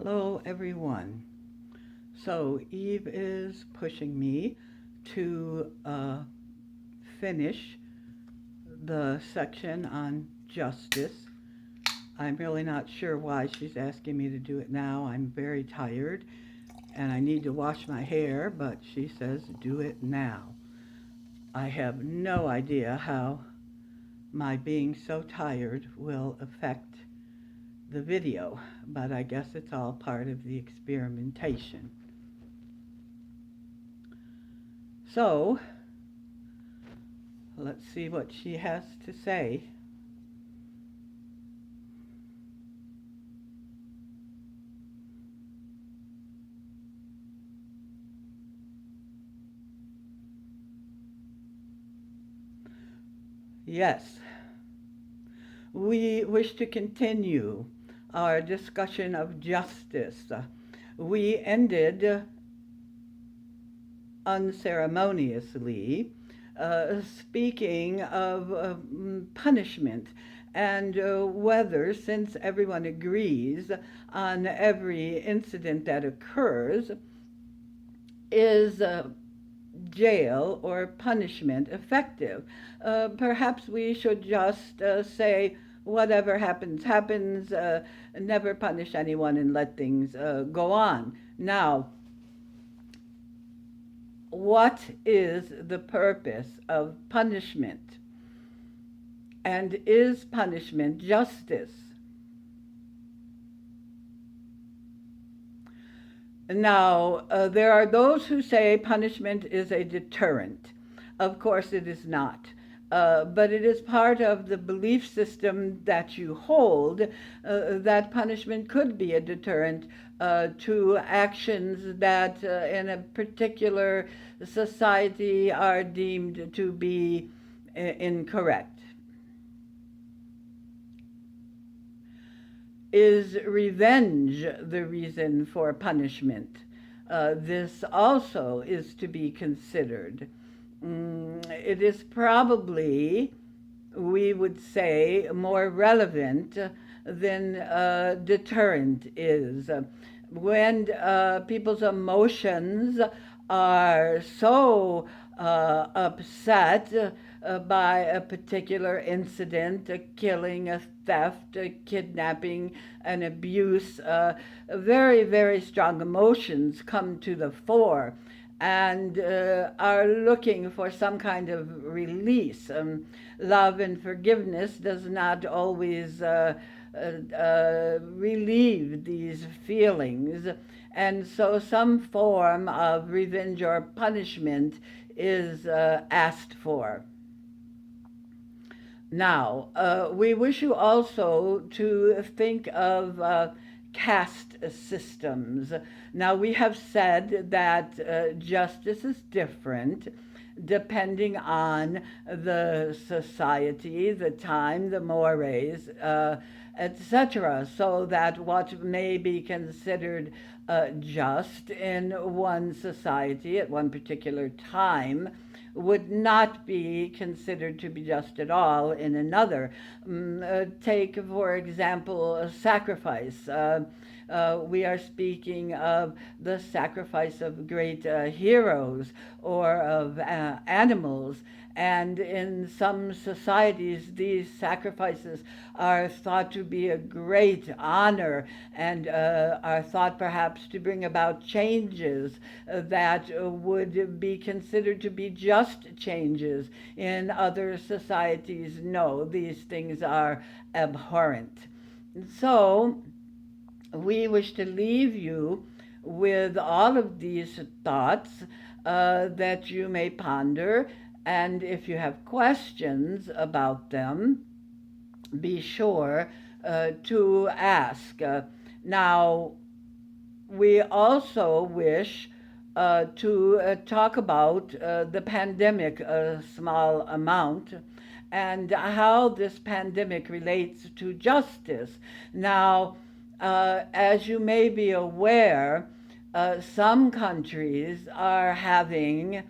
Hello, everyone. So, Eve is pushing me to finish the section on justice. I'm really not sure why she's asking me to do it now. I'm very tired and I need to wash my hair, but she says do it now. I have no idea how my being so tired will affect the video, but I guess it's all part of the experimentation. So, let's see what she has to say. Yes, we wish to continue our discussion of justice. We ended unceremoniously speaking of punishment and whether, since everyone agrees on every incident that occurs, is jail or punishment effective. Perhaps we should just say, whatever happens, happens, never punish anyone and let things go on. Now, what is the purpose of punishment? And is punishment justice? Now, there are those who say punishment is a deterrent. Of course, it is not. But it is part of the belief system that you hold that punishment could be a deterrent to actions that in a particular society are deemed to be incorrect. Is revenge the reason for punishment? This also is to be considered. It is probably, we would say, more relevant than deterrent is. When people's emotions are so upset by a particular incident, a killing, a theft, a kidnapping, an abuse, very, very strong emotions come to the fore and are looking for some kind of release. Love and forgiveness does not always relieve these feelings. And so some form of revenge or punishment is asked for. Now, we wish you also to think of caste systems. Now, we have said that justice is different depending on the society, the time, the mores, etc., so that what may be considered just in one society at one particular time would not be considered to be just at all in another. Take, for example, a sacrifice. We are speaking of the sacrifice of great heroes or of animals. And in some societies, these sacrifices are thought to be a great honor and are thought perhaps to bring about changes that would be considered to be just changes. In other societies, no, these things are abhorrent. So, we wish to leave you with all of these thoughts that you may ponder, and if you have questions about them, be sure to ask. Now, we also wish to talk about the pandemic a small amount and how this pandemic relates to justice. Now, as you may be aware, some countries are having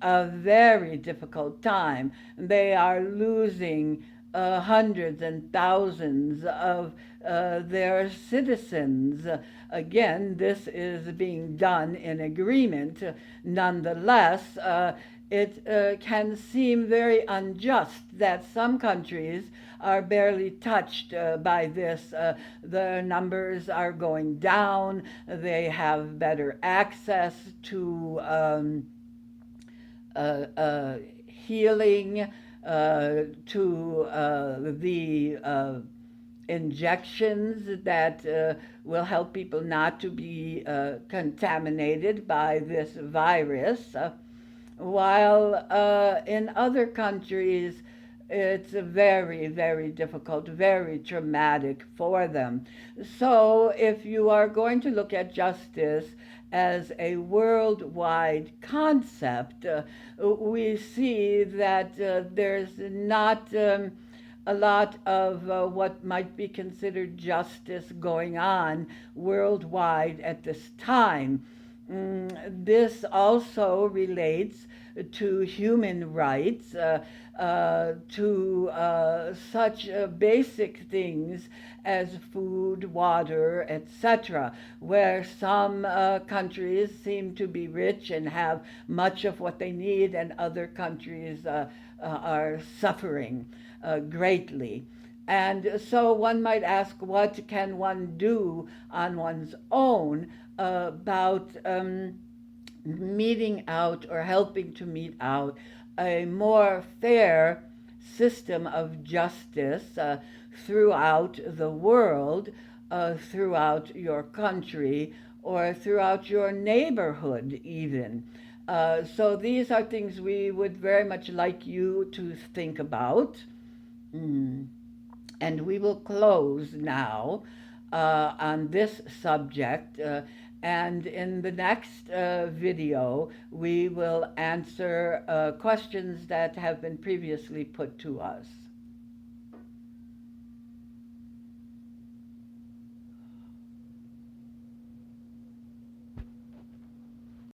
a very difficult time. They are losing hundreds and thousands of their citizens. Again, this is being done in agreement. Nonetheless, it can seem very unjust that some countries are barely touched by this. The numbers are going down. They have better access to healing, to the injections that will help people not to be contaminated by this virus, while in other countries it's very, very difficult, very traumatic for them. So if you are going to look at justice as a worldwide concept, we see that there's not a lot of what might be considered justice going on worldwide at this time. This also relates to human rights, to such basic things as food, water, etc., where some countries seem to be rich and have much of what they need, and other countries are suffering greatly. And so one might ask, what can one do on one's own about meeting out or helping to mete out a more fair system of justice throughout the world, throughout your country, or throughout your neighborhood even. So these are things we would very much like you to think about. And we will close now on this subject. And in the next video, we will answer questions that have been previously put to us.